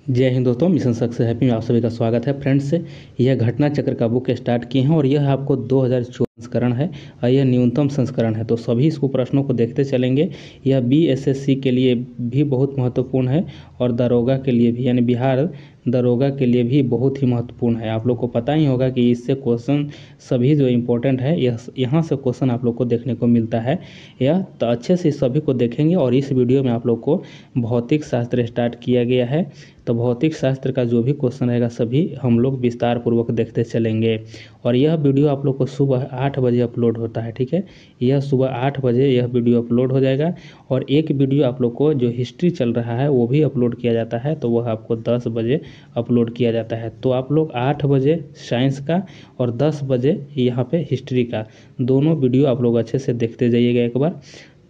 जय हिंद दोस्तों, mission success happy में आप सभी का स्वागत है। फ्रेंड्स, यह घटना चक्र का बुक स्टार्ट किए हैं और यह आपको 2014 संस्करण है और यह न्यूनतम संस्करण है। तो सभी इसको प्रश्नों को देखते चलेंगे। यह बीएसएससी के लिए भी बहुत महत्वपूर्ण है और दरोगा के लिए भी, यानी बिहार दरोगा के लिए भी बहुत ही महत्वपूर्ण है। आप लोग को पता ही होगा कि इससे क्वेश्चन सभी जो इम्पोर्टेंट है यहाँ से क्वेश्चन आप लोग को देखने को मिलता है। यह तो अच्छे से सभी को देखेंगे और इस वीडियो में आप लोग को भौतिक शास्त्र स्टार्ट किया गया है। तो भौतिक शास्त्र का जो भी क्वेश्चन रहेगा सभी हम लोग विस्तार पूर्वक देखते चलेंगे। और यह वीडियो आप लोग को सुबह 8 बजे अपलोड होता है, ठीक है। यह सुबह 8 बजे यह वीडियो अपलोड हो जाएगा और एक वीडियो आप लोग को जो हिस्ट्री चल रहा है वो भी अपलोड किया जाता है, तो वह आपको 10 बजे अपलोड किया जाता है। तो आप लोग 8 बजे साइंस का और 10 बजे यहाँ पे हिस्ट्री का दोनों वीडियो आप लोग अच्छे से देखते जाइएगा। एक बार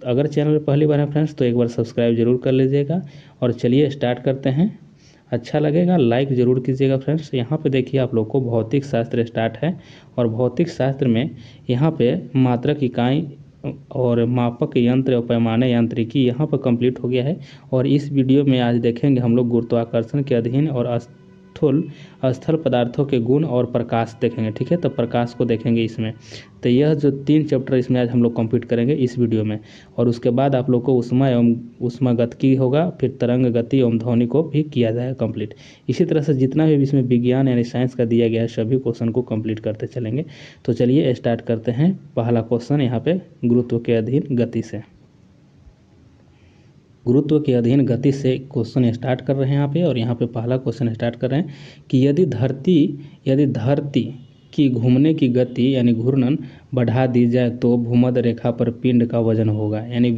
अगर चैनल पर पहली बार है फ्रेंड्स तो एक बार सब्सक्राइब जरूर कर लीजिएगा। और चलिए स्टार्ट करते हैं। अच्छा लगेगा लाइक ज़रूर कीजिएगा फ्रेंड्स। यहाँ पे देखिए आप लोग को भौतिक शास्त्र स्टार्ट है और भौतिक शास्त्र में यहाँ पे मात्रक इकाई और मापक यंत्र और पैमाने यांत्रिकी यहाँ पर कंप्लीट हो गया है। और इस वीडियो में आज देखेंगे हम लोग गुरुत्वाकर्षण के अधीन और स्थल पदार्थों के गुण और प्रकाश देखेंगे, ठीक है। तो प्रकाश को देखेंगे इसमें। तो यह जो 3 चैप्टर इसमें आज हम लोग कंप्लीट करेंगे इस वीडियो में। और उसके बाद आप लोग को ऊष्मा एवं ऊष्मागतिकी होगा, फिर तरंग गति एवं ध्वनि को भी किया जाएगा कंप्लीट। इसी तरह से जितना भी इसमें विज्ञान यानी साइंस का दिया गया है सभी क्वेश्चन को कंप्लीट करते चलेंगे। तो चलिए स्टार्ट करते हैं। पहला क्वेश्चन यहाँ पे गुरुत्व के अधीन गति से, गुरुत्व के अधीन गति से क्वेश्चन स्टार्ट कर रहे हैं यहाँ पे। और यहाँ पे पहला क्वेश्चन स्टार्ट कर रहे हैं कि यदि धरती की घूमने की गति यानी घूर्णन बढ़ा दी जाए तो भूमध्य रेखा पर पिंड का वजन होगा, यानी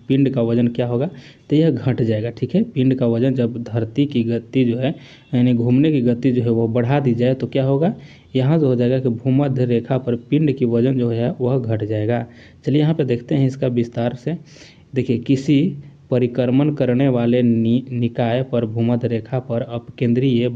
पिंड का वजन क्या होगा, तो यह घट जाएगा, ठीक है। पिंड का वजन जब धरती की गति जो है यानी घूमने की गति जो है वो बढ़ा दी जाए तो क्या होगा, यहाँ जो हो जाएगा कि भूमध्य रेखा पर पिंड की वजन जो है वह घट जाएगा। चलिए यहाँ पे देखते हैं इसका विस्तार से। देखिए, किसी परिक्रमण करने वाले निकाय पर भूमध्य रेखा पर अपकेंद्रीय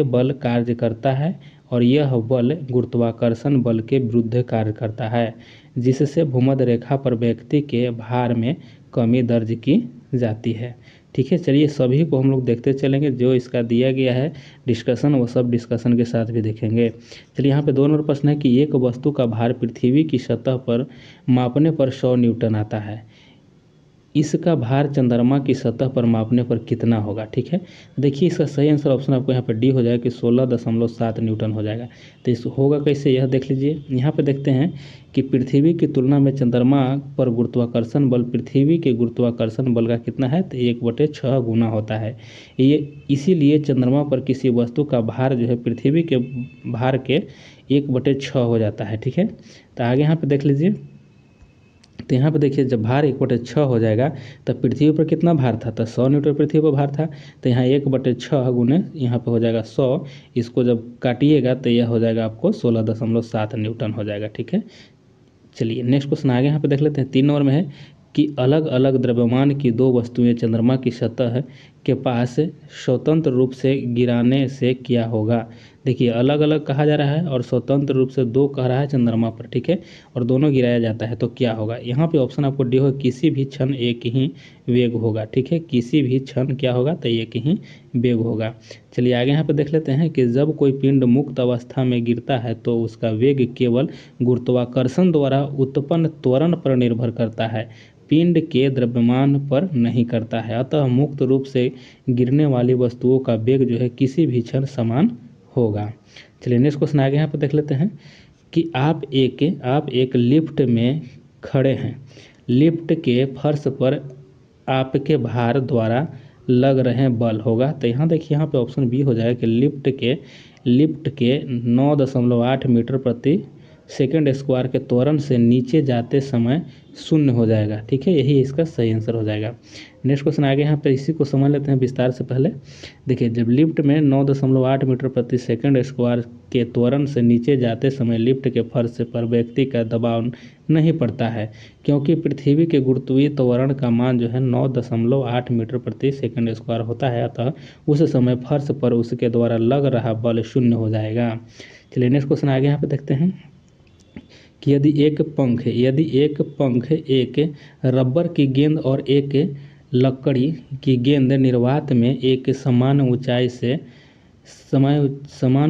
बल कार्य करता है और यह बल गुरुत्वाकर्षण बल के विरुद्ध कार्य करता है, जिससे भूमध्य रेखा पर व्यक्ति के भार में कमी दर्ज की जाती है, ठीक है। चलिए सभी को हम लोग देखते चलेंगे। जो इसका दिया गया है डिस्कशन वो सब डिस्कशन के साथ भी देखेंगे। चलिए यहाँ पे 2 नंबर प्रश्न है कि एक वस्तु का भार पृथ्वी की सतह पर मापने पर 100 न्यूटन आता है, इसका भार चंद्रमा की सतह पर मापने पर कितना होगा, ठीक है। देखिए इसका सही आंसर ऑप्शन आपको यहाँ पर डी हो जाएगा कि 16.7 न्यूटन हो जाएगा। तो इस होगा कैसे यह देख लीजिए। यहाँ पे देखते हैं कि पृथ्वी की तुलना में चंद्रमा पर गुरुत्वाकर्षण बल पृथ्वी के गुरुत्वाकर्षण बल का कितना है, तो 1/6 गुना होता है। ये इसीलिए चंद्रमा पर किसी वस्तु का भार जो है पृथ्वी के भार के 1/6 हो जाता है, ठीक है। तो आगे यहाँ पर देख लीजिए। तो यहाँ पे देखिए जब भार 1/6 हो जाएगा तब पृथ्वी पर कितना भार था, तो 100 न्यूटन पृथ्वी पर भार था। तो यहाँ 1/6 गुने यहाँ पे हो जाएगा 100, इसको जब काटिएगा तो यह हो जाएगा आपको 16.7 न्यूटन हो जाएगा, ठीक है। चलिए नेक्स्ट क्वेश्चन आगे यहाँ पे देख लेते हैं। 3 नंबर में है कि अलग अलग द्रव्यमान की 2 वस्तुएं चंद्रमा की सतह के पास स्वतंत्र रूप से गिराने से क्या होगा। देखिए अलग अलग कहा जा रहा है और स्वतंत्र रूप से 2 कह रहा है चंद्रमा पर, ठीक है, और दोनों गिराया जाता है तो क्या होगा। यहाँ पे ऑप्शन आपको डी होगा, किसी भी क्षण एक ही वेग होगा, ठीक है। किसी भी क्षण क्या होगा, तो एक ही वेग होगा। चलिए आगे यहाँ पे देख लेते हैं कि जब कोई पिंड मुक्त अवस्था में गिरता है तो उसका वेग केवल गुरुत्वाकर्षण द्वारा उत्पन्न त्वरण पर निर्भर करता है, पिंड के द्रव्यमान पर नहीं करता है। अतः मुक्त रूप से गिरने वाली वस्तुओं का वेग जो है किसी भी क्षण समान होगा। चलिए नेक्स्ट क्वेश्चन आगे यहाँ पर देख लेते हैं कि आप एक लिफ्ट में खड़े हैं, लिफ्ट के फर्श पर आपके भार द्वारा लग रहे बल होगा। तो यहाँ देखिए यहाँ पे ऑप्शन बी हो जाएगा कि लिफ्ट के 9.8 मीटर प्रति सेकंड स्क्वायर के त्वरण से नीचे जाते समय 0 हो जाएगा, ठीक है। यही इसका सही आंसर हो जाएगा। नेक्स्ट क्वेश्चन आगे यहाँ पे इसी को समझ लेते हैं विस्तार से। पहले देखिए जब लिफ्ट में 9.8 मीटर प्रति सेकंड स्क्वायर के त्वरण से नीचे जाते समय लिफ्ट के फर्श पर व्यक्ति का दबाव नहीं पड़ता है, क्योंकि पृथ्वी के गुरुत्वीय त्वरण का मान जो है 9.8 मीटर प्रति सेकंड स्क्वायर होता है। अतः उस समय फर्श पर उसके द्वारा लग रहा बल 0 हो जाएगा। चलिए नेक्स्ट क्वेश्चन आगे यहाँ पे देखते हैं कि यदि एक पंख एक रबर की गेंद और एक लकड़ी की गेंद निर्वात में एक समान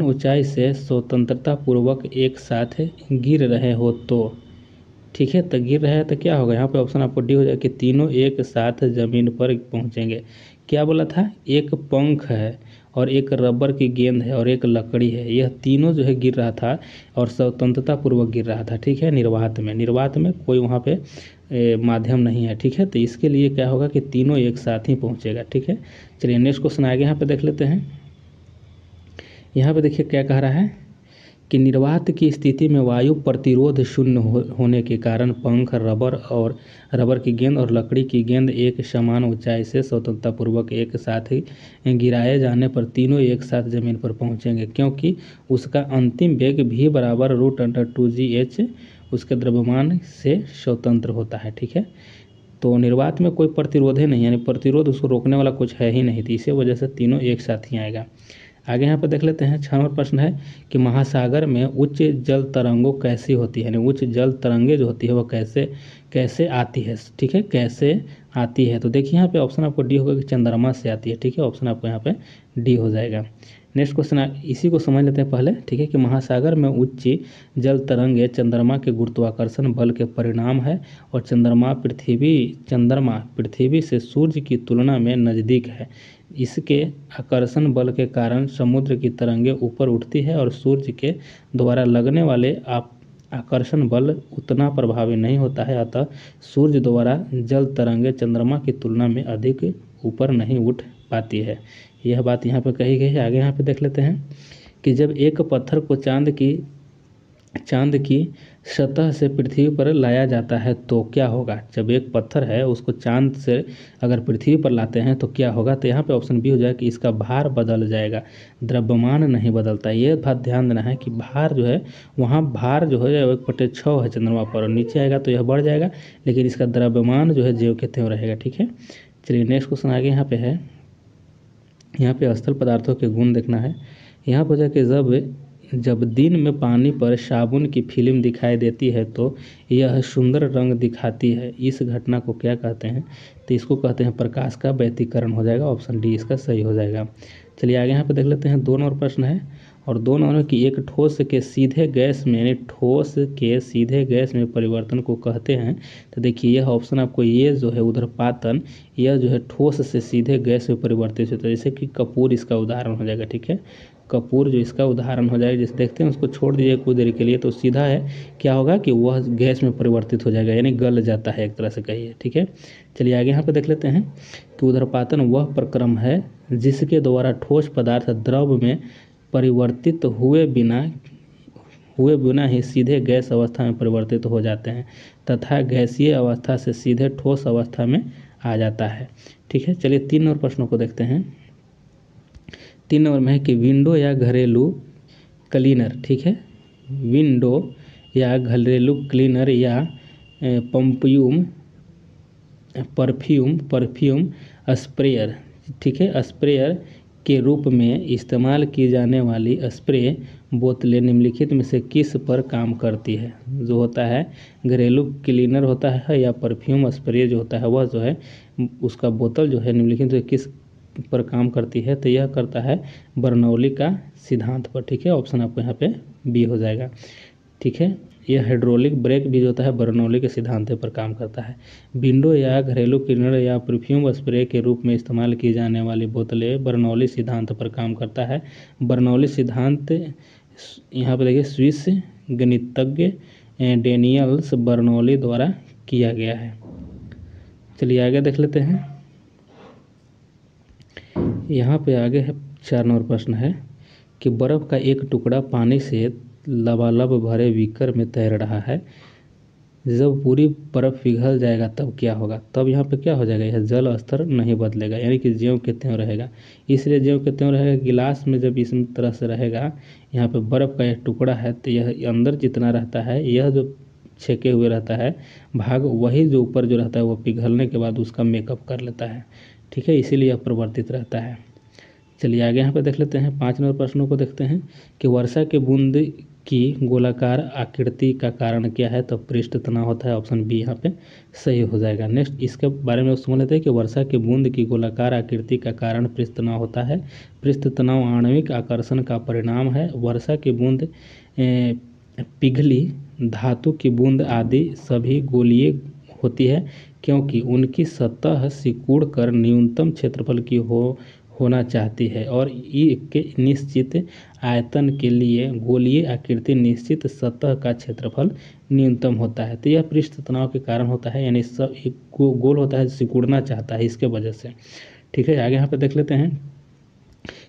ऊंचाई से स्वतंत्रता पूर्वक एक साथ गिर रहे हो तो, ठीक है, तो गिर रहे हैं तो क्या होगा, यहाँ पे ऑप्शन आपको डी हो जाएगा कि तीनों एक साथ जमीन पर पहुंचेंगे। क्या बोला था, एक पंख है और एक रबर की गेंद है और एक लकड़ी है, यह तीनों जो है गिर रहा था और स्वतंत्रता पूर्वक गिर रहा था, ठीक है, निर्वात में कोई वहाँ पे माध्यम नहीं है, ठीक है, तो इसके लिए क्या होगा कि तीनों एक साथ ही पहुँचेगा, ठीक है। चलिए नेक्स्ट क्वेश्चन आगे यहाँ पे देख लेते हैं। यहाँ पे देखिए क्या कह रहा है कि निर्वात की स्थिति में वायु प्रतिरोध शून्य होने के कारण पंख, रबर की गेंद और लकड़ी की गेंद एक समान ऊंचाई से स्वतंत्रतापूर्वक एक साथ ही गिराए जाने पर तीनों एक साथ जमीन पर पहुंचेंगे, क्योंकि उसका अंतिम वेग v बराबर √2gh उसके द्रव्यमान से स्वतंत्र होता है, ठीक है। तो निर्वात में कोई प्रतिरोध ही नहीं, यानी प्रतिरोध उसको रोकने वाला कुछ है ही नहीं, तो इसी वजह से तीनों एक साथ ही आएगा। आगे यहाँ पर देख लेते हैं। 6 नंबर प्रश्न है कि महासागर में उच्च जल तरंगों कैसी होती है, यानी उच्च जल तरंगे जो होती है वह कैसे आती है, ठीक है, कैसे आती है। तो देखिए यहाँ पे ऑप्शन आपको डी होगा कि चंद्रमा से आती है, ठीक है, ऑप्शन आपको यहाँ पे डी हो जाएगा। नेक्स्ट क्वेश्चन इसी को समझ लेते हैं पहले, ठीक है, कि महासागर में उच्च जल तरंगे चंद्रमा के गुरुत्वाकर्षण बल के परिणाम है और चंद्रमा पृथ्वी से सूर्य की तुलना में नज़दीक है। इसके आकर्षण बल के कारण समुद्र की तरंगें ऊपर उठती है और सूर्य के द्वारा लगने वाले आकर्षण बल उतना प्रभावी नहीं होता है, अतः सूर्य द्वारा जल तरंगें चंद्रमा की तुलना में अधिक ऊपर नहीं उठ पाती है। यह बात यहाँ पर कही गई है। आगे यहाँ पे देख लेते हैं कि जब एक पत्थर को चांद की सतह से पृथ्वी पर लाया जाता है तो क्या होगा। जब एक पत्थर है उसको चांद से अगर पृथ्वी पर लाते हैं तो क्या होगा, तो यहाँ पे ऑप्शन बी हो जाएगा कि इसका भार बदल जाएगा, द्रव्यमान नहीं बदलता। ये बात ध्यान देना है कि भार जो है वहाँ भार जो है 1/6 है चंद्रमा पर, और नीचे आएगा तो यह बढ़ जाएगा, लेकिन इसका द्रव्यमान जो है ज्यों के त्यों रहेगा, ठीक है। चलिए नेक्स्ट क्वेश्चन आगे यहाँ पे है। यहाँ पे स्थल पदार्थों के गुण देखना है। यहाँ पर जाके जब दिन में पानी पर साबुन की फिल्म दिखाई देती है तो यह सुंदर रंग दिखाती है, इस घटना को क्या कहते हैं, तो इसको कहते हैं प्रकाश का व्यतिकरण हो जाएगा, ऑप्शन डी इसका सही हो जाएगा। चलिए आगे यहाँ पे देख लेते हैं। 2 नंबर प्रश्न है और 2 नंबर की एक ठोस के सीधे गैस में, यानी ठोस के सीधे गैस में परिवर्तन को कहते हैं। तो देखिए यह ऑप्शन आपको, ये जो है ऊर्ध्वपातन, यह जो है ठोस से सीधे गैस में परिवर्तित होता है, जैसे कि कपूर इसका उदाहरण हो जाएगा, ठीक है, कपूर जो इसका उदाहरण हो जाएगा। जैसे देखते हैं उसको छोड़ दीजिए कुछ देर के लिए तो सीधा है क्या होगा कि वह गैस में परिवर्तित हो जाएगा, यानी गल जाता है एक तरह से कहिए, ठीक है। चलिए आगे यहाँ पे देख लेते हैं कि ऊर्ध्वपातन वह प्रक्रम है जिसके द्वारा ठोस पदार्थ द्रव में परिवर्तित हुए बिना ही सीधे गैस अवस्था में परिवर्तित हो जाते हैं तथा गैसीय अवस्था से सीधे ठोस अवस्था में आ जाता है, ठीक है। चलिए 3 और प्रश्नों को देखते हैं। 3 नंबर में है कि विंडो या घरेलू क्लीनर, ठीक है, विंडो या घरेलू क्लीनर या परफ्यूम स्प्रेयर, ठीक है, स्प्रेयर के रूप में इस्तेमाल की जाने वाली स्प्रे बोतलें निम्नलिखित में से किस पर काम करती है। जो होता है घरेलू क्लीनर होता है या परफ्यूम स्प्रे जो होता है वह जो है उसका बोतल जो है निम्नलिखित में किस पर काम करती है, तो यह करता है बर्नौली का सिद्धांत पर, ठीक है, ऑप्शन आपको यहाँ पे बी हो जाएगा, ठीक है। यह हाइड्रोलिक ब्रेक भी जो होता है बर्नौली के सिद्धांत पर काम करता है। विंडो या घरेलू क्लीनर या परफ्यूम स्प्रे के रूप में इस्तेमाल की जाने वाली बोतलें बर्नौली सिद्धांत पर काम करता है। बर्नौली सिद्धांत यहाँ पर देखिए स्विस गणितज्ञ डेनियल्स बर्नौली द्वारा किया गया है। चलिए आगे देख लेते हैं। यहाँ पे आगे है 4 नंबर प्रश्न है कि बर्फ़ का एक टुकड़ा पानी से लबालब भरे बीकर में तैर रहा है, जब पूरी बर्फ़ पिघल जाएगा तब क्या होगा। तब यहाँ पे क्या हो जाएगा, यह जल स्तर नहीं बदलेगा, यानी कि ज्यों के त्यों रहेगा। इसलिए ज्यों के त्यों रहेगा, गिलास में जब इस तरह से रहेगा, यहाँ पे बर्फ़ का एक टुकड़ा है तो यह अंदर जितना रहता है, यह जो छेके हुए रहता है भाग, वही जो ऊपर जो रहता है वो पिघलने के बाद उसका मेकअप कर लेता है, ठीक है, इसीलिए यह परिवर्तित रहता है। चलिए आगे यहाँ पे देख लेते हैं। 5 नंबर प्रश्नों को देखते हैं कि वर्षा के बूंद की गोलाकार आकृति का कारण क्या है, तो पृष्ठ तनाव होता है। ऑप्शन बी यहाँ पे सही हो जाएगा। नेक्स्ट इसके बारे में समझ लेते हैं कि वर्षा की बूंद की गोलाकार आकृति का कारण पृष्ठ तनाव होता है। पृष्ठ तनाव आणविक आकर्षण का परिणाम है। वर्षा की बूंद पिघली धातु की बूंद आदि सभी गोलीय होती है, क्योंकि उनकी सतह सिकुड़ कर न्यूनतम क्षेत्रफल की होना चाहती है और एक निश्चित आयतन के लिए गोलीय आकृति निश्चित सतह का क्षेत्रफल न्यूनतम होता है। तो यह पृष्ठ तनाव के कारण होता है, यानी सब एक गोल होता है, सिकुड़ना चाहता है इसके वजह से। ठीक है, आगे यहाँ पे देख लेते हैं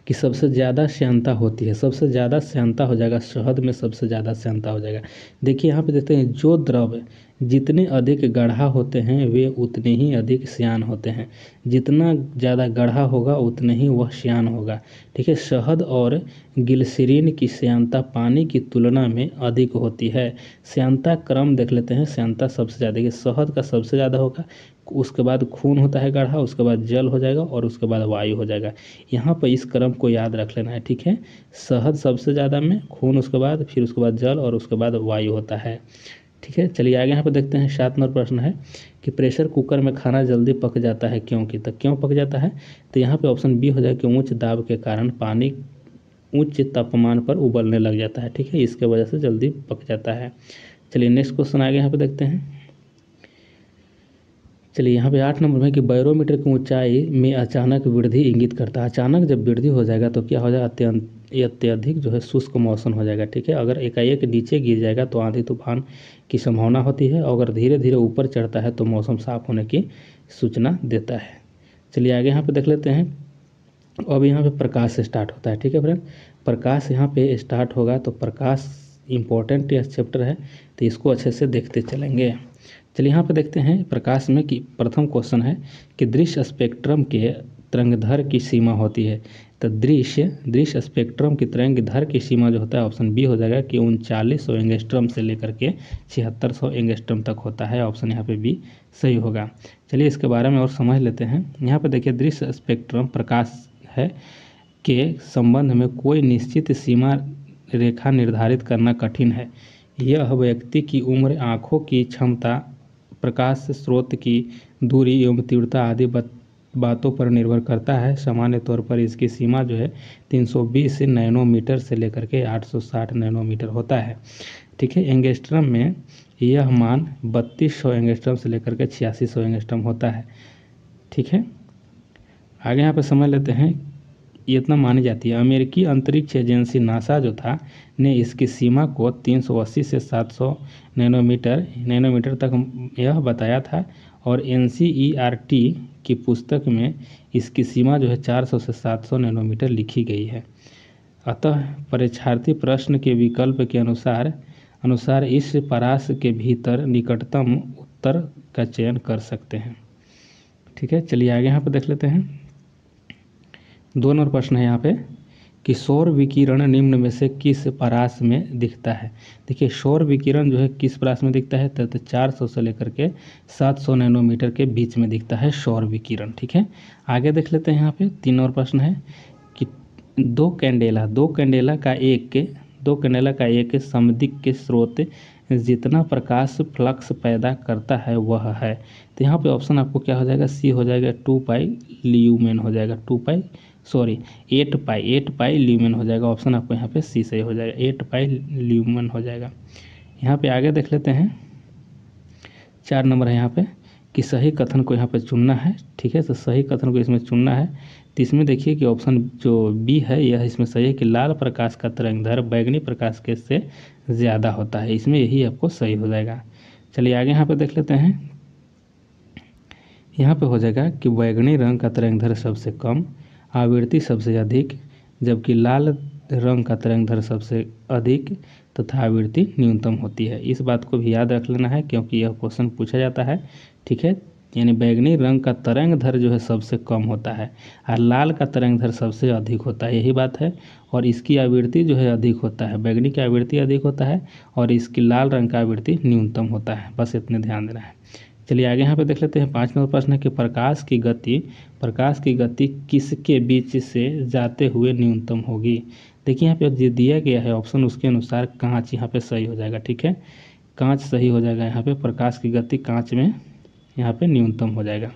कि सबसे ज़्यादा श्यानता होती है। सबसे ज़्यादा श्यानता हो जाएगा, शहद में सबसे ज़्यादा श्यानता हो जाएगा। देखिए यहाँ पे देखते हैं, जो द्रव जितने अधिक गाढ़ा होते हैं वे उतने ही अधिक श्यान होते हैं। जितना ज़्यादा गाढ़ा होगा उतने ही वह श्यान होगा। ठीक है, शहद और ग्लिसरीन की श्यानता पानी की तुलना में अधिक होती है। श्यानता क्रम देख लेते हैं। श्यानता सबसे ज़्यादा, देखिए शहद का सबसे ज़्यादा होगा, उसके बाद खून होता है गाढ़ा, उसके बाद जल हो जाएगा और उसके बाद वायु हो जाएगा। यहाँ पर इस क्रम को याद रख लेना है। ठीक है, शहद सबसे ज़्यादा में, खून उसके बाद, फिर उसके बाद जल और उसके बाद वायु होता है। ठीक है, चलिए आगे यहाँ पे देखते हैं। 7 नंबर प्रश्न है कि प्रेशर कुकर में खाना जल्दी पक जाता है क्योंकि, तो क्यों पक जाता है, तो यहाँ पे ऑप्शन बी हो जाए कि उच्च दाब के कारण पानी उच्च तापमान पर उबलने लग जाता है। ठीक है, इसके वजह से जल्दी पक जाता है। चलिए नेक्स्ट क्वेश्चन आगे यहाँ पे देखते हैं। चलिए यहाँ पे 8 नंबर में कि बैरोमीटर की ऊंचाई में अचानक वृद्धि इंगित करता है। अचानक जब वृद्धि हो जाएगा तो क्या हो जाएगा, अत्यधिक जो है शुष्क मौसम हो जाएगा। ठीक है, अगर एकाएक नीचे गिर जाएगा तो आंधी तूफान की संभावना होती है, और अगर धीरे धीरे ऊपर चढ़ता है तो मौसम साफ होने की सूचना देता है। चलिए आगे यहाँ पे देख लेते हैं। अब यहाँ पे प्रकाश से स्टार्ट होता है। ठीक है फ्रेंड, प्रकाश यहाँ पे स्टार्ट होगा, तो प्रकाश इम्पोर्टेंट यह चैप्टर है, तो इसको अच्छे से देखते चलेंगे। चलिए यहाँ पे देखते हैं प्रकाश में कि प्रथम क्वेश्चन है कि दृश्य स्पेक्ट्रम के तरंगधर की सीमा होती है। तो दृश्य स्पेक्ट्रम की तरंगधर की सीमा जो होता है, ऑप्शन बी हो जाएगा कि 3900 एंगस्ट्रम से लेकर के 7600 एंगस्ट्रम तक होता है। ऑप्शन यहाँ पे बी सही होगा। चलिए इसके बारे में और समझ लेते हैं। यहाँ पे देखिए, दृश्य स्पेक्ट्रम प्रकाश है के संबंध में कोई निश्चित सीमा रेखा निर्धारित करना कठिन है। यह व्यक्ति की उम्र, आँखों की क्षमता, प्रकाश स्रोत की दूरी एवं तीव्रता आदि बातों पर निर्भर करता है। सामान्य तौर पर इसकी सीमा जो है 320 नैनोमीटर से लेकर के 860 नैनोमीटर होता है। ठीक है, एंगस्ट्रम में यह मान 3200 एंगस्ट्रम से लेकर के 8600 एंगस्ट्रम होता है। ठीक है, आगे यहाँ पर समझ लेते हैं। ये इतना मानी जाती है। अमेरिकी अंतरिक्ष एजेंसी नासा जो था ने इसकी सीमा को 380 से 700 नैनोमीटर तक यह बताया था, और NCERT की पुस्तक में इसकी सीमा जो है 400 से 700 नैनोमीटर लिखी गई है। अतः परीक्षार्थी प्रश्न के विकल्प के अनुसार इस परास के भीतर निकटतम उत्तर का चयन कर सकते हैं। ठीक है, चलिए आगे यहाँ पर देख लेते हैं। 2 नंबर प्रश्न है यहाँ पे कि सौर विकिरण निम्न में से किस परास में दिखता है। देखिए, सौर विकिरण जो है किस परास में दिखता है, तो 400 से लेकर के 700 नैनोमीटर के बीच में दिखता है सौर विकिरण। ठीक है, आगे देख लेते हैं। यहाँ पे 3 और प्रश्न है कि दो कैंडेला का एक समदिक्क स्रोत जितना प्रकाश फ्लक्स पैदा करता है वह है। तो यहाँ पे ऑप्शन आपको क्या हो जाएगा, सी हो जाएगा, 2 पाई ल्यूमेन हो जाएगा, 8 पाई ल्यूमेन हो जाएगा। ऑप्शन आपको यहाँ पे सी सही हो जाएगा, 8 पाई ल्यूमेन हो जाएगा। यहाँ पे आगे देख लेते हैं। 4 नंबर है यहाँ पे कि सही कथन को यहाँ पे चुनना है। ठीक है, तो सही कथन को इसमें चुनना है। तो इसमें देखिए कि ऑप्शन जो बी है यह इसमें सही है कि लाल प्रकाश का तरंगधर बैगनी प्रकाश के से ज़्यादा होता है। इसमें यही आपको सही हो जाएगा। चलिए आगे यहाँ पे देख लेते हैं। यहाँ पे हो जाएगा कि बैगनी रंग का तरंगधर सबसे कम, आवृत्ति सबसे अधिक, जबकि लाल रंग का तरंगधर सबसे अधिक तथा आवृत्ति न्यूनतम होती है। इस बात को भी याद रख लेना है क्योंकि यह क्वेश्चन पूछा जाता है। ठीक है, यानी बैगनी रंग का तरंगधर जो है सबसे कम होता है और लाल का तरंगधर सबसे अधिक होता है, यही बात है। और इसकी आवृत्ति जो है अधिक होता है, बैगनी की आवृत्ति अधिक होता है और इसकी लाल रंग का आवृत्ति न्यूनतम होता है। बस इतने ध्यान देना है। चलिए आगे यहाँ पे देख लेते हैं। 5 नंबर प्रश्न है कि प्रकाश की गति किसके बीच से जाते हुए न्यूनतम होगी। देखिए यहाँ पे जो दिया गया है ऑप्शन उसके अनुसार कांच यहाँ पे सही हो जाएगा। ठीक है, कांच सही हो जाएगा। यहाँ पे प्रकाश की गति कांच में यहाँ पे न्यूनतम हो जाएगा।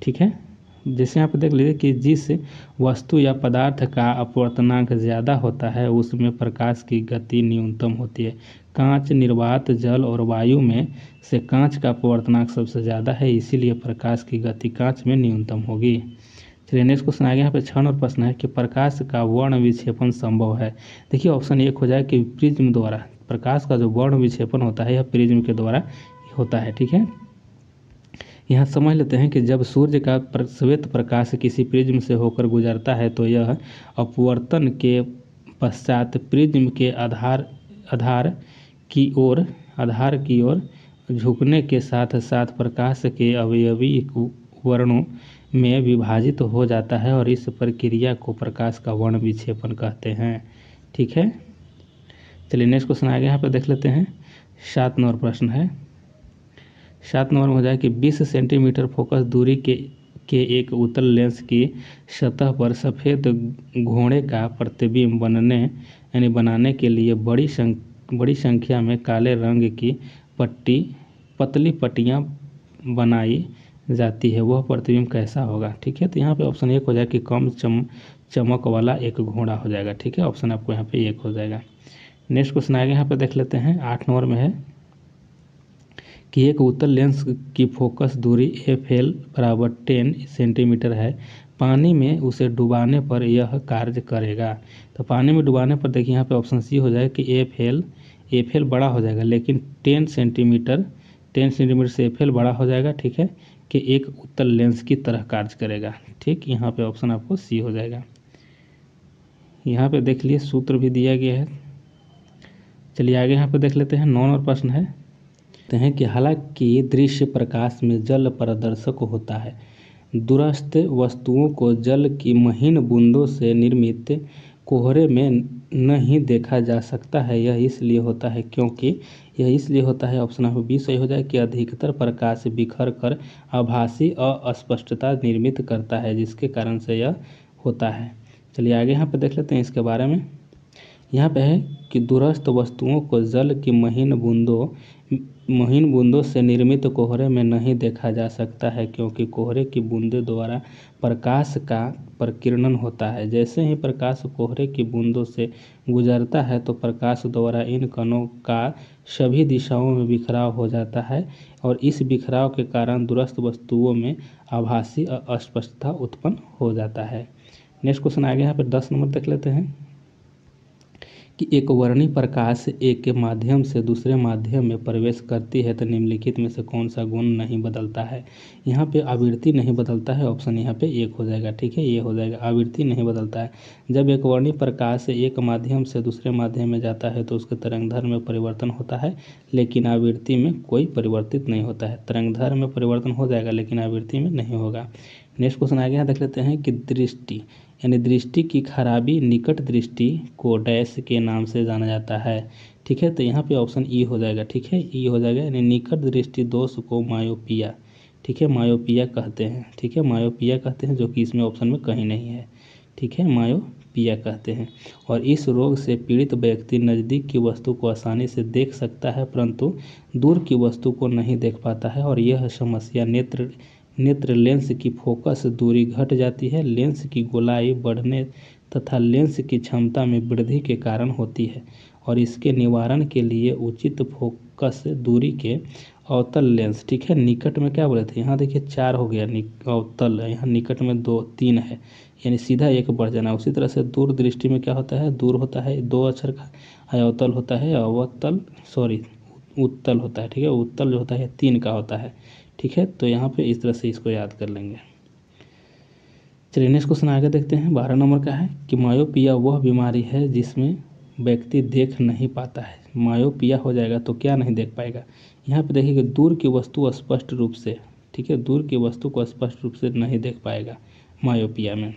ठीक है, जैसे यहाँ पे देख लीजिए कि जिस वस्तु या पदार्थ का अपवर्तनांक ज़्यादा होता है उसमें प्रकाश की गति न्यूनतम होती है। कांच, निर्वात, जल और वायु में से कांच का अपवर्तनांक सबसे ज़्यादा है, इसीलिए प्रकाश की गति कांच में न्यूनतम होगी। चलिए नेक्स्ट क्वेश्चन आ गया। यहाँ पे 6 नंबर प्रश्न है कि प्रकाश का वर्ण विक्षेपण संभव है। देखिए ऑप्शन एक हो जाए कि प्रिज्म द्वारा। प्रकाश का जो वर्ण विक्षेपण होता है यह प्रिज्म के द्वारा होता है। ठीक है, यहाँ समझ लेते हैं कि जब सूर्य का श्वेत प्रकाश किसी प्रिज्म से होकर गुजरता है तो यह अपवर्तन के पश्चात प्रिज्म के आधार की ओर झुकने के साथ साथ प्रकाश के अवयवी वर्णों में विभाजित हो जाता है और इस प्रक्रिया को प्रकाश का वर्ण विक्षेपण कहते हैं। ठीक है, चलिए नेक्स्ट क्वेश्चन आ गया। यहाँ पर देख लेते हैं 7 नंबर प्रश्न है। 7 नंबर में हो जाए कि 20 सेंटीमीटर फोकस दूरी के एक उत्तल लेंस की सतह पर सफ़ेद घोड़े का प्रतिबिंब बनाने के लिए बड़ी संख्या में काले रंग की पतली पट्टियाँ बनाई जाती है, वह प्रतिबिंब कैसा होगा। ठीक है, तो यहाँ पे ऑप्शन एक हो जाए कि कम चमक वाला एक घोड़ा हो जाएगा। ठीक है, ऑप्शन आपको यहाँ पे एक हो जाएगा। नेक्स्ट क्वेश्चन आएगा, यहाँ पे देख लेते हैं 8 नंबर में है कि एक उत्तल लेंस की फोकस दूरी FL बराबर 10 सेंटीमीटर है। पानी में उसे डुबाने पर यह कार्य करेगा। तो पानी में डुबाने पर देखिए यहाँ पे ऑप्शन सी हो जाए कि FL बड़ा हो जाएगा, लेकिन 10 सेंटीमीटर से FL बड़ा हो जाएगा। ठीक है, कि एक उत्तल लेंस की तरह कार्य करेगा। ठीक, यहाँ पे ऑप्शन आपको सी हो जाएगा। यहाँ पे देख लिए सूत्र भी दिया गया है। चलिए आगे यहाँ पे देख लेते हैं 9 नंबर प्रश्न है कि हालांकि दृश्य प्रकाश में जल पारदर्शक होता है, दूरस्थ वस्तुओं को जल की महीन बूंदों से निर्मित कोहरे में नहीं देखा जा सकता है। यह इसलिए होता है ऑप्शन नंबर बी सही हो जाए कि अधिकतर प्रकाश बिखर कर आभासी अस्पष्टता निर्मित करता है, जिसके कारण से यह होता है। चलिए आगे यहाँ पे देख लेते हैं इसके बारे में। यहाँ पे है कि दूरस्थ वस्तुओं को जल की महीन बूंदों से निर्मित कोहरे में नहीं देखा जा सकता है, क्योंकि कोहरे की बूंदों द्वारा प्रकाश का प्रकीर्णन होता है। जैसे ही प्रकाश कोहरे की बूंदों से गुजरता है तो प्रकाश द्वारा इन कणों का सभी दिशाओं में बिखराव हो जाता है और इस बिखराव के कारण दूरस्थ वस्तुओं में आभासी अस्पष्टता उत्पन्न हो जाता है। नेक्स्ट क्वेश्चन आगे यहाँ पर 10 नंबर देख लेते हैं कि एक वर्णी प्रकाश एक के माध्यम से दूसरे माध्यम में प्रवेश करती है तो निम्नलिखित में से कौन सा गुण नहीं बदलता है। यहाँ पे आवृत्ति नहीं बदलता है, ऑप्शन यहाँ पे एक हो जाएगा। ठीक है, ये हो जाएगा, आवृत्ति नहीं बदलता है। जब एक वर्णी प्रकाश एक माध्यम से दूसरे माध्यम में जाता है तो उसके तरंगदैर्घ्य में परिवर्तन होता है, लेकिन आवृत्ति में कोई परिवर्तित नहीं होता है। तरंगदैर्घ्य में परिवर्तन हो जाएगा लेकिन आवृत्ति में नहीं होगा। नेक्स्ट क्वेश्चन आगे यहाँ देख लेते हैं कि दृष्टि की खराबी, निकट दृष्टि को डैश के नाम से जाना जाता है। ठीक है, तो यहाँ पे ऑप्शन ई हो जाएगा। ठीक है, ई हो जाएगा, यानी निकट दृष्टि दोष को मायोपिया, ठीक है, मायोपिया कहते हैं। ठीक है, मायोपिया कहते हैं, जो कि इसमें ऑप्शन में कहीं नहीं है। ठीक है, मायोपिया कहते हैं। और इस रोग से पीड़ित व्यक्ति नज़दीक की वस्तु को आसानी से देख सकता है परंतु दूर की वस्तु को नहीं देख पाता है, और यह समस्या नेत्र लेंस की फोकस दूरी घट जाती है, लेंस की गोलाई बढ़ने तथा लेंस की क्षमता में वृद्धि के कारण होती है। और इसके निवारण के लिए उचित फोकस दूरी के अवतल लेंस, ठीक है, निकट में क्या बोले थे, यहाँ देखिए 4 हो गया अवतल, यहाँ निकट में 3 है, यानी सीधा 1 बढ़ जाना। उसी तरह से दूर दृष्टि में क्या होता है, दूर होता है 2 अक्षर का, अवतल होता है उत्तल होता है। ठीक है, उत्तल जो होता है 3 का होता है। ठीक है, तो यहाँ पे इस तरह से इसको याद कर लेंगे। चलिए नेक्स्ट क्वेश्चन आगे देखते हैं 12 नंबर का है कि मायोपिया वह बीमारी है जिसमें व्यक्ति देख नहीं पाता है। मायोपिया हो जाएगा तो क्या नहीं देख पाएगा। यहाँ पे देखिए कि दूर की वस्तु स्पष्ट रूप से, ठीक है, दूर की वस्तु को स्पष्ट रूप से नहीं देख पाएगा मायोपिया में।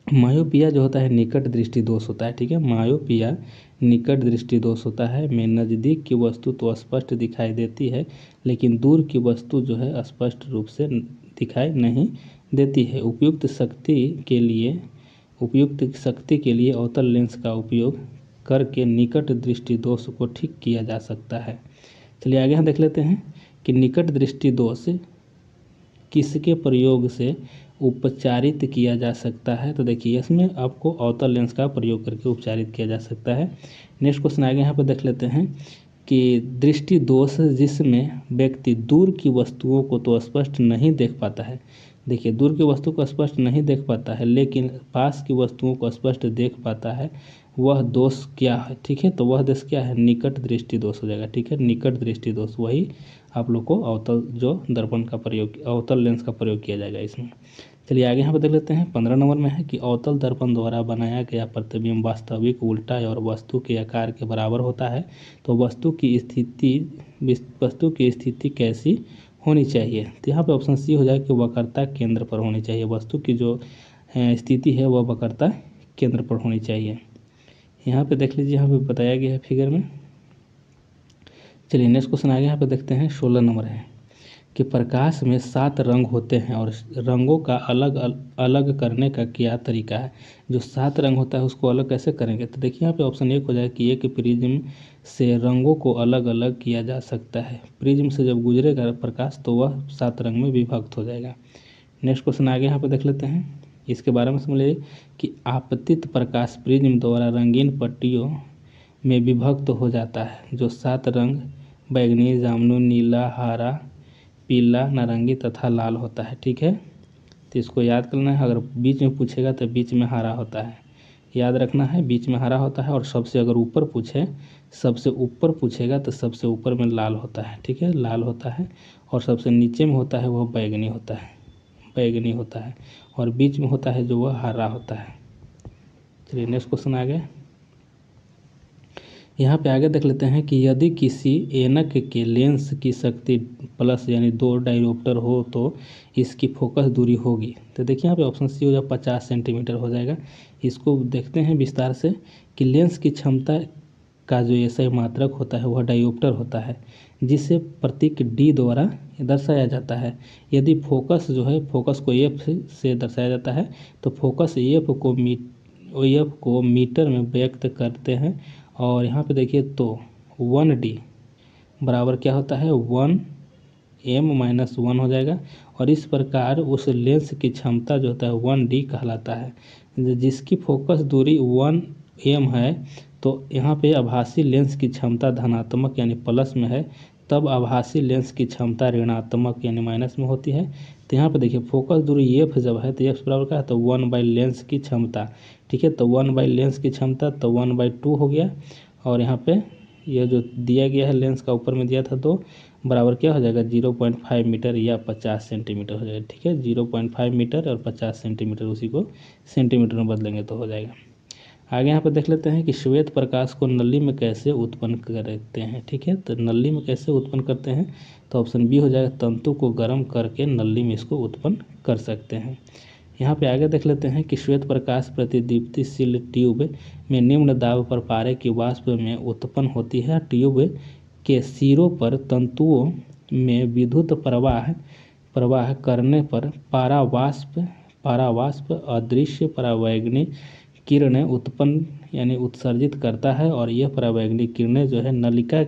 मायोपिया जो होता है निकट दृष्टि दोष होता है। ठीक है, मायोपिया निकट दृष्टि दोष होता है, में नज़दीक की वस्तु तो स्पष्ट दिखाई देती है लेकिन दूर की वस्तु जो है स्पष्ट रूप से दिखाई नहीं देती है। उपयुक्त उपयुक्त शक्ति के लिए अवतल लेंस का उपयोग करके निकट दृष्टि दोष को ठीक किया जा सकता है। चलिए आगे हम देख लेते हैं कि निकट दृष्टि दोष किसके प्रयोग से उपचारित किया जा सकता है। तो देखिए इसमें आपको अवतल लेंस का प्रयोग करके उपचारित किया जा सकता है। नेक्स्ट क्वेश्चन आगे यहाँ पर देख लेते हैं कि दृष्टि दोष जिसमें व्यक्ति दूर की वस्तुओं को तो स्पष्ट नहीं देख पाता है। देखिए दूर की वस्तु को स्पष्ट नहीं देख पाता है लेकिन पास की वस्तुओं को स्पष्ट देख पाता है, वह दोष क्या है। ठीक है, तो वह दोष क्या है, निकट दृष्टि दोष हो जाएगा। ठीक है, निकट दृष्टि दोष वही आप लोग को अवतल जो दर्पण का प्रयोग अवतल लेंस का प्रयोग किया जाएगा इसमें। चलिए आगे यहाँ पर देख लेते हैं 15 नंबर में है कि अवतल दर्पण द्वारा बनाया गया प्रतिबिंब वास्तविक उल्टा और वस्तु के आकार के बराबर होता है। तो वस्तु की स्थिति कैसी होनी चाहिए। तो यहाँ पे ऑप्शन सी हो जाएगा कि वक्रता केंद्र पर होनी चाहिए। वस्तु की जो स्थिति है वह वक्रता केंद्र पर होनी चाहिए। यहाँ पे देख लीजिए, यहाँ पे बताया गया है फिगर में। चलिए नेक्स्ट क्वेश्चन आगे यहाँ पे देखते हैं 16 नंबर है कि प्रकाश में 7 रंग होते हैं और रंगों का अलग अलग करने का क्या तरीका है। जो 7 रंग होता है उसको अलग कैसे करेंगे। तो देखिए यहाँ पे ऑप्शन एक हो जाएगा कि एक प्रिज्म से रंगों को अलग अलग किया जा सकता है। प्रिज्म से जब गुजरेगा प्रकाश तो वह 7 रंग में विभक्त हो जाएगा। नेक्स्ट क्वेश्चन आगे यहाँ पे देख लेते हैं, इसके बारे में समझिए कि आपतित प्रकाश प्रिज्म द्वारा रंगीन पट्टियों में विभक्त हो जाता है। जो 7 रंग बैंगनी, जामुनी, नीला, हरा, पीला, नारंगी तथा लाल होता है। ठीक है, तो इसको याद करना है। अगर बीच में पूछेगा तो बीच में हरा होता है, याद रखना है, बीच में हरा होता है। और सबसे अगर ऊपर पूछे, सबसे ऊपर पूछेगा तो सबसे ऊपर में लाल होता है। ठीक है, लाल होता है। और सबसे नीचे में होता है वह बैंगनी होता है, बैंगनी होता है। और बीच में होता है जो वह हरा होता है। चलिए नेक्स्ट क्वेश्चन आ गया। यहाँ पे आगे देख लेते हैं कि यदि किसी ऐनक के लेंस की शक्ति प्लस यानी 2 डायोप्टर हो तो इसकी फोकस दूरी होगी। तो देखिए यहाँ पे ऑप्शन सी हो जाएगा 50 सेंटीमीटर हो जाएगा। इसको देखते हैं विस्तार से कि लेंस की क्षमता का जो ऐसा मात्रक होता है वह डायोप्टर होता है, जिसे प्रतीक डी द्वारा दर्शाया जाता है। यदि फोकस जो है, फोकस को एफ से दर्शाया जाता है, तो फोकस एफ को मीटर में व्यक्त करते हैं। और यहाँ पे देखिए तो 1D बराबर क्या होता है, 1m-1 हो जाएगा। और इस प्रकार उस लेंस की क्षमता जो होता है 1D कहलाता है। जिसकी फोकस दूरी 1m है तो यहाँ पे आभासी लेंस की क्षमता धनात्मक यानी प्लस में है, तब आभासी लेंस की क्षमता ऋणात्मक यानी माइनस में होती है। तो यहाँ पे देखिए फोकस दूरी एफ जब है तो एफ बराबर क्या है, तो 1 लेंस की क्षमता। ठीक है, तो 1 लेंस की क्षमता तो 1/2 हो गया। और यहाँ पे यह जो दिया गया है लेंस का ऊपर में दिया था 2 बराबर क्या हो जाएगा 0.5 मीटर या 50 सेंटीमीटर हो जाएगा। ठीक है, 0.5 मीटर और 50 सेंटीमीटर, उसी को सेंटीमीटर में बदलेंगे तो हो जाएगा। आगे यहाँ पर देख लेते हैं कि श्वेत प्रकाश को नली में कैसे उत्पन्न करते हैं। ठीक है, तो नली में कैसे उत्पन्न करते हैं, तो ऑप्शन बी हो जाएगा तंतु को गर्म करके नली में इसको उत्पन्न कर सकते हैं। यहाँ पे आगे देख लेते हैं कि श्वेत प्रकाश प्रतिदीप्तिशील ट्यूब में निम्न दाब पर पारे की वाष्प में उत्पन्न होती है। ट्यूब के सिरों पर तंतुओं में विद्युत प्रवाह करने पर पारावाष्प अदृश्य परावैंगनी किरणें उत्पन्न यानी उत्सर्जित करता है। और यह परावैंगनी किरणें जो है नलिका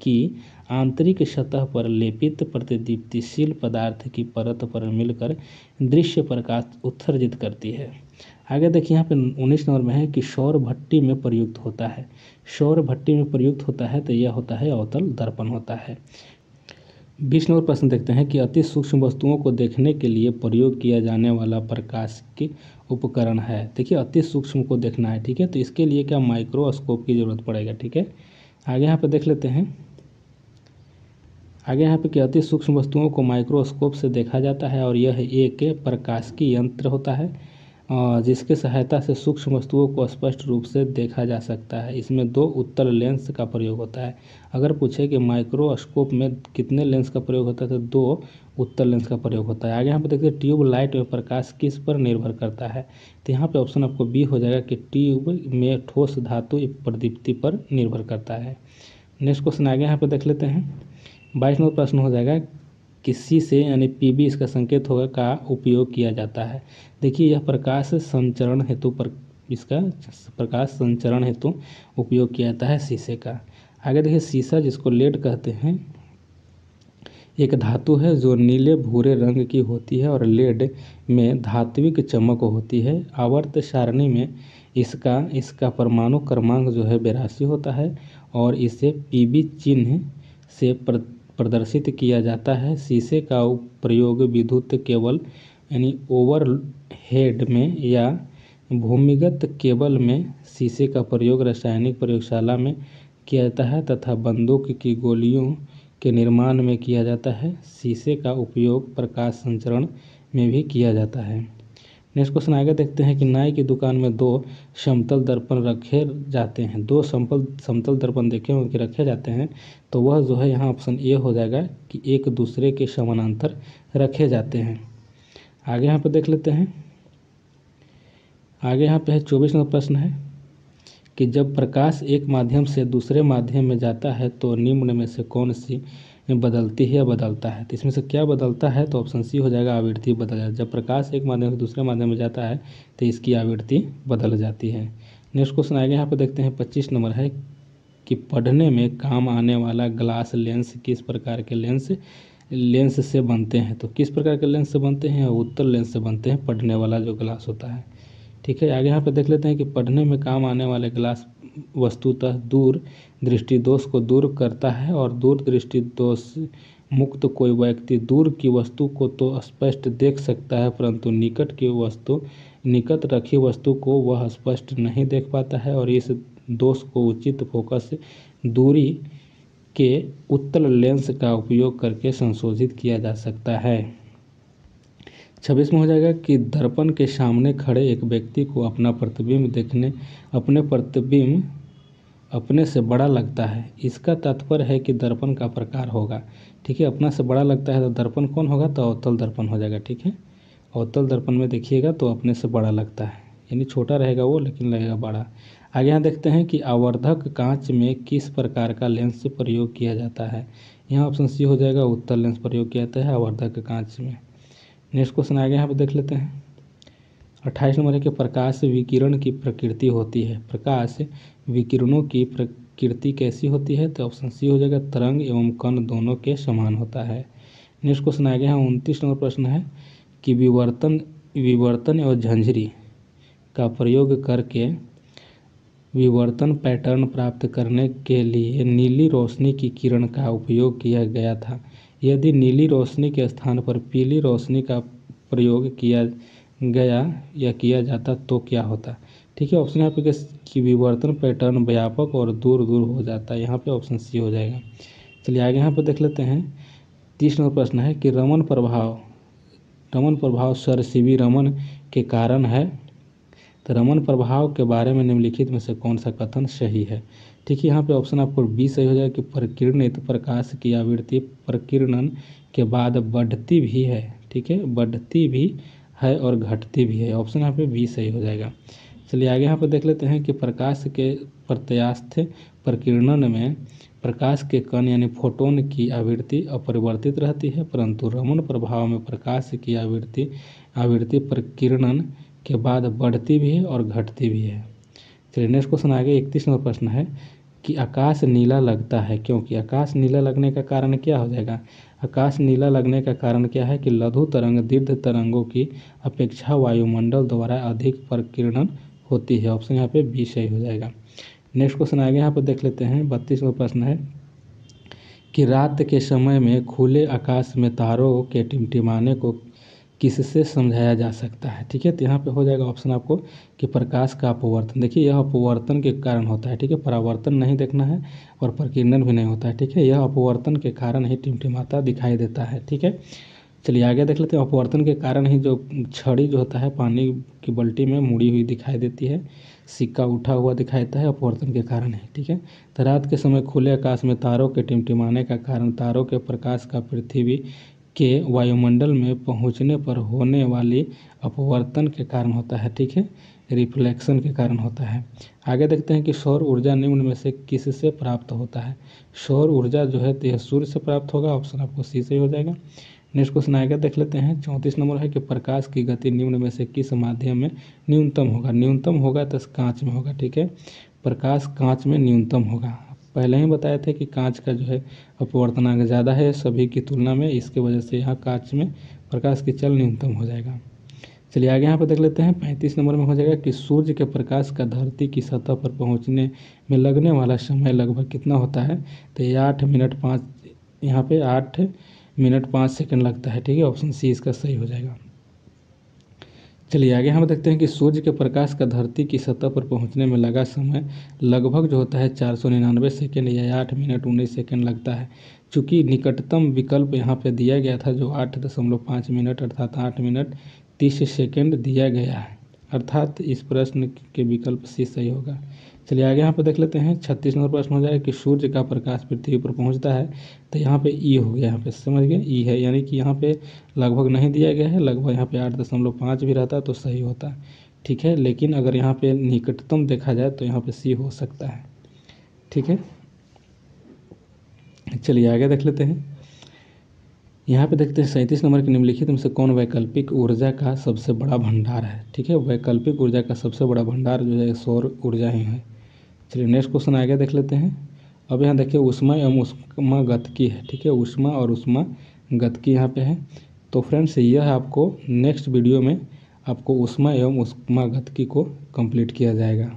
की आंतरिक सतह पर लेपित प्रतिदीप्तिशील पदार्थ की परत पर मिलकर दृश्य प्रकाश उत्सर्जित करती है। आगे देखिए यहाँ पे 19 नंबर में है कि सौर भट्टी में प्रयुक्त होता है। सौर भट्टी में प्रयुक्त होता है तो यह होता है अवतल दर्पण होता है। 20 नंबर प्रश्न देखते हैं कि अति सूक्ष्म वस्तुओं को देखने के लिए प्रयोग किया जाने वाला प्रकाश की उपकरण है। देखिए अति सूक्ष्म को देखना है। ठीक है, तो इसके लिए क्या माइक्रोस्कोप की जरूरत पड़ेगा। ठीक है, आगे यहाँ पे देख लेते हैं, आगे यहाँ पे कि अति सूक्ष्म वस्तुओं को माइक्रोस्कोप से देखा जाता है। और यह एक प्रकाशिकी यंत्र होता है जिसके सहायता से सूक्ष्म वस्तुओं को स्पष्ट रूप से देखा जा सकता है। इसमें 2 उत्तल लेंस का प्रयोग होता है। अगर पूछे कि माइक्रोस्कोप में कितने लेंस का प्रयोग होता है तो 2 उत्तल लेंस का प्रयोग होता है। आगे यहाँ पे देखिए ट्यूब लाइट में प्रकाश किस पर निर्भर करता है। तो यहाँ पे ऑप्शन आपको बी हो जाएगा कि ट्यूब में ठोस धातु प्रदीप्ति पर निर्भर करता है। नेक्स्ट क्वेश्चन आगे यहाँ पे देख लेते हैं। 22 नंबर प्रश्न हो जाएगा कि शीशे यानी पीबी इसका संकेत होगा का उपयोग किया जाता है। देखिए यह प्रकाश संचरण हेतु इसका प्रकाश संचरण हेतु उपयोग किया जाता है शीशे का। आगे देखिए शीशा जिसको लेड कहते हैं एक धातु है जो नीले भूरे रंग की होती है और लेड में धात्विक चमक होती है। आवर्त सारणी में इसका परमाणु क्रमांक जो है 82 होता है और इसे पीबी चिन्ह से प्रदर्शित किया जाता है। शीशे का प्रयोग विद्युत केबल यानी ओवरहेड में या भूमिगत केबल में शीशे का प्रयोग रासायनिक प्रयोगशाला में किया जाता है तथा बंदूक की गोलियों के निर्माण में किया जाता है। शीशे का उपयोग प्रकाश संचरण में भी किया जाता है। नेक्स्ट क्वेश्चन आगे देखते हैं कि नाई की दुकान में दो समतल दर्पण रखे जाते हैं। दो समतल दर्पण देखे उनके रखे जाते हैं तो वह जो है यहाँ ऑप्शन ए हो जाएगा कि एक दूसरे के समानांतर रखे जाते हैं। आगे यहाँ पर देख लेते हैं। आगे यहाँ पे है 24 नंबर प्रश्न है कि जब प्रकाश एक माध्यम से दूसरे माध्यम में जाता है तो निम्न में से कौन सी बदलती है या बदलता है। तो इसमें से क्या बदलता है तो ऑप्शन सी हो जाएगा आवृत्ति बदल जाती है। जब प्रकाश एक माध्यम से दूसरे माध्यम में जाता है तो इसकी आवृत्ति बदल जाती है। नेक्स्ट क्वेश्चन आगे यहाँ पर देखते हैं 25 नंबर है कि पढ़ने में काम आने वाला ग्लास लेंस किस प्रकार के लेंस से बनते हैं। तो किस प्रकार के लेंस से बनते हैं उत्तल लेंस से बनते हैं पढ़ने वाला जो ग्लास होता है। ठीक है आगे यहाँ पे देख लेते हैं कि पढ़ने में काम आने वाले ग्लास वस्तुतः दूर दृष्टि दोष को दूर करता है और दूर दृष्टि दोष मुक्त कोई व्यक्ति दूर की वस्तु को तो स्पष्ट देख सकता है परंतु निकट रखी वस्तु को वह स्पष्ट नहीं देख पाता है और इस दोष को उचित फोकस दूरी के उत्तल लेंस का उपयोग करके संशोधित किया जा सकता है। 26 में हो जाएगा कि दर्पण के सामने खड़े एक व्यक्ति को अपना प्रतिबिंब अपने से बड़ा लगता है। इसका तात्पर्य है कि दर्पण का प्रकार होगा। ठीक है अपना से बड़ा लगता है तो दर्पण कौन होगा तो अवतल दर्पण हो जाएगा। ठीक है अवतल दर्पण में देखिएगा तो अपने से बड़ा लगता है यानी छोटा रहेगा वो लेकिन लगेगा बड़ा। आगे यहाँ देखते हैं कि आवर्धक कांच में किस प्रकार का लेंस प्रयोग किया जाता है। यहाँ ऑप्शन सी हो जाएगा उत्तल लेंस प्रयोग किया जाता है आवर्धक कांच में। नेक्स्ट क्वेश्चन आगे यहाँ पे देख लेते हैं 28 नंबर है कि प्रकाश विकिरण की प्रकृति होती है। प्रकाश विकिरणों की प्रकृति कैसी होती है तो ऑप्शन सी हो जाएगा तरंग एवं कण दोनों के समान होता है। नेक्स्ट क्वेश्चन आगे यहाँ 29 नंबर प्रश्न है कि विवर्तन एवं झंझरी का प्रयोग करके विवर्तन पैटर्न प्राप्त करने के लिए नीली रोशनी की किरण का उपयोग किया गया था। यदि नीली रोशनी के स्थान पर पीली रोशनी का प्रयोग किया गया या किया जाता तो क्या होता। ठीक है ऑप्शन यहाँ पे कि विवर्तन पैटर्न व्यापक और दूर दूर हो जाता है। यहाँ पे ऑप्शन सी हो जाएगा। चलिए आगे यहाँ पे देख लेते हैं 30 नंबर प्रश्न है कि रमन प्रभाव सरसीबी रमन के कारण है। तो रमन प्रभाव के बारे में निम्नलिखित में से कौन सा कथन सही है। ठीक है यहाँ पे ऑप्शन आपको बी सही हो जाएगा कि प्रकीर्णित प्रकाश की आवृत्ति प्रकीर्णन के बाद बढ़ती भी है। ठीक है बढ़ती भी है और घटती भी है। ऑप्शन यहाँ पे बी सही हो जाएगा। चलिए आगे यहाँ पे देख लेते हैं कि प्रकाश के प्रत्यास्थ प्रकीर्णन में प्रकाश के कण यानी फोटोन की आवृत्ति अपरिवर्तित रहती है परंतु रमन प्रभाव में प्रकाश की आवृत्ति प्रकीर्णन के बाद बढ़ती भी है और घटती भी है। चलिए नेक्स्ट क्वेश्चन आगे 31 नंबर प्रश्न है कि आकाश नीला लगता है क्योंकि। आकाश नीला लगने का कारण क्या हो जाएगा। आकाश नीला लगने का कारण क्या है कि लघु तरंग दीर्घ तरंगों की अपेक्षा वायुमंडल द्वारा अधिक प्रकीर्णन होती है। ऑप्शन यहाँ पे बी सही हो जाएगा। नेक्स्ट क्वेश्चन आगे यहाँ पर देख लेते हैं 32 नंबर प्रश्न है कि रात के समय में खुले आकाश में तारों के टिमटिमाने को किससे समझाया जा सकता है। ठीक है तो यहाँ पे हो जाएगा ऑप्शन आपको कि प्रकाश का अपवर्तन। देखिए यह अपवर्तन के कारण होता है। ठीक है परावर्तन नहीं देखना है और प्रकीर्णन भी नहीं होता है। ठीक है यह अपवर्तन के कारण ही टिमटिमाता दिखाई देता है। ठीक है चलिए आगे देख लेते हैं। अपवर्तन के कारण ही जो छड़ी जो होता है पानी की बाल्टी में मुड़ी हुई दिखाई देती है सिक्का उठा हुआ दिखाई देता है अपवर्तन के कारण है। ठीक है तो रात के समय खुले आकाश में तारों के टिमटिमाने का कारण तारों के प्रकाश का पृथ्वी के वायुमंडल में पहुंचने पर होने वाली अपवर्तन के कारण होता है। ठीक है रिफ्लेक्शन के कारण होता है। आगे देखते हैं कि सौर ऊर्जा निम्न में से किससे प्राप्त होता है। सौर ऊर्जा जो है तो यह सूर्य से प्राप्त होगा। ऑप्शन आपको सी से हो जाएगा। नेक्स्ट क्वेश्चन आएगा, देख लेते हैं। 34 नंबर है कि प्रकाश की गति निम्न में से किस माध्यम में न्यूनतम होगा। न्यूनतम होगा तो कांच में होगा, ठीक है। प्रकाश कांच में न्यूनतम होगा। पहले ही बताए थे कि कांच का जो है अपवर्तनांक ज़्यादा है सभी की तुलना में, इसके वजह से यहाँ कांच में प्रकाश की चल न्यूनतम हो जाएगा। चलिए आगे यहाँ पर देख लेते हैं। 35 नंबर में हो जाएगा कि सूर्य के प्रकाश का धरती की सतह पर पहुँचने में लगने वाला समय लगभग कितना होता है। तो ये 8 मिनट 5, यहाँ पे 8 मिनट 5 सेकंड लगता है, ठीक है। ऑप्शन सी इसका सही हो जाएगा। चलिए आगे हम देखते हैं कि सूर्य के प्रकाश का धरती की सतह पर पहुंचने में लगा समय लगभग जो होता है 499 सेकेंड या 8 मिनट 19 सेकेंड लगता है। चूँकि निकटतम विकल्प यहाँ पे दिया गया था जो 8.5 मिनट अर्थात 8 मिनट 30 सेकेंड दिया गया है, अर्थात इस प्रश्न के विकल्प सी सही होगा। चलिए आगे यहाँ पे देख लेते हैं। 36 नंबर प्रश्न हो जाएगा कि सूर्य का प्रकाश पृथ्वी पर पहुँचता है। तो यहाँ पे ई हो गया, यहाँ पे समझ गए, ई है, यानी कि यहाँ पे लगभग नहीं दिया गया है, लगभग यहाँ पे 8.5 भी रहता तो सही होता, ठीक है। लेकिन अगर यहाँ पे निकटतम देखा जाए तो यहाँ पे सी हो सकता है, ठीक है। चलिए आगे देख लेते हैं। यहाँ पे देखते हैं 37 नंबर के निम्नलिखित में से कौन वैकल्पिक ऊर्जा का सबसे बड़ा भंडार है, ठीक है। वैकल्पिक ऊर्जा का सबसे बड़ा भंडार जो है सौर ऊर्जा ही है। चलिए नेक्स्ट क्वेश्चन आगे देख लेते हैं। अब यहाँ देखिए ऊष्मा एवं ऊष्मागतिकी है, ठीक है। ऊष्मा और ऊष्मागतिकी यहाँ पे है। तो फ्रेंड्स यह आपको नेक्स्ट वीडियो में आपको ऊष्मा एवं ऊष्मागतिकी को कंप्लीट किया जाएगा।